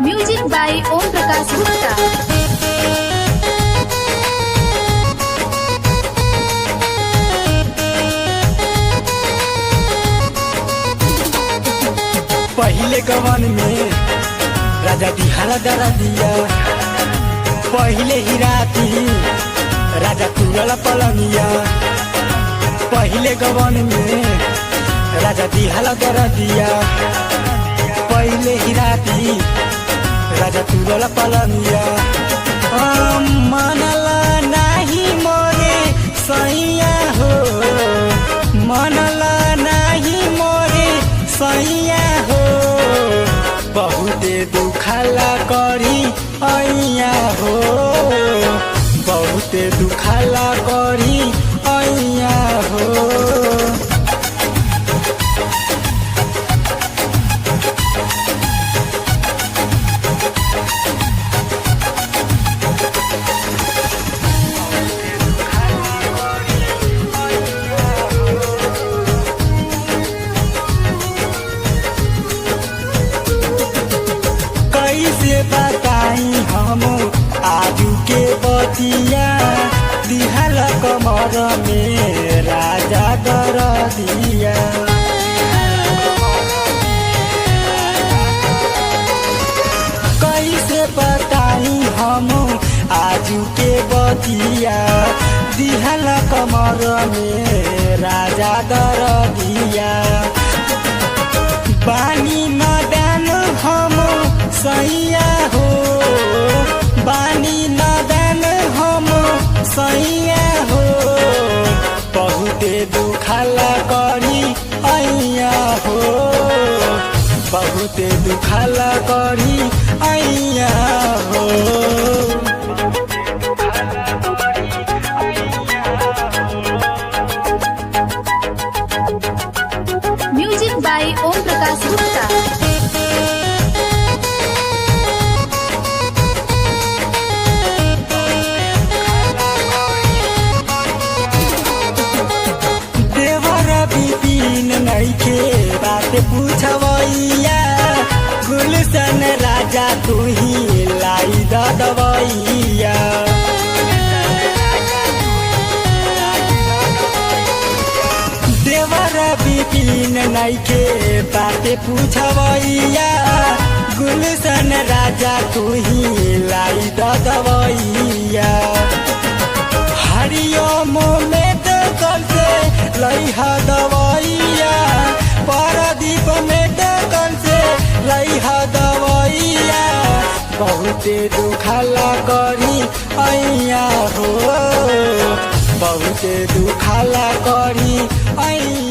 Music by Om Prakash Gupta. पहिले गवन में राजा दिहारा दरा दिया, पहिले ही राती राजा तुरल पलंगिया। पहिले गवन में राजा दिहारा दरा दिया, पहिले ही राती राजा तुरल पलंगिया। मनला नाही मोरे सैया हो, मनला नाही मोरे सैया हो, बहुते दुखाला करी ऐया हो, बहुते दुखाला करी ऐया हो। कैसे बताई हम आजू के बतिया, दिहाल कमर में राजा दर दिया। कैसे बताई हम आजू के बतिया, दिहाल कमर में राजा दर दिया। बानी नदान हम सैया हो, बानी नदान हम सैया हो, बहुते दुखाला करी ऐया हो, बहुते दुखाला करी ऐया हो। Music by Om Prakash Gupta. बिपिन नइखे बात पूछवैया, गुलशन राजा तू ही लाई दवैया। देवर बिपिन नइखे बात पूछवैया, गुलशन राजा तू ही लाई दवैया। हरिओम में तो कल से लइहा दवैया, पारादीप में तो कल से लइहा दवैया, बहुते दुखाला करी ऐया हो, बहुते दुखाला करी ऐया।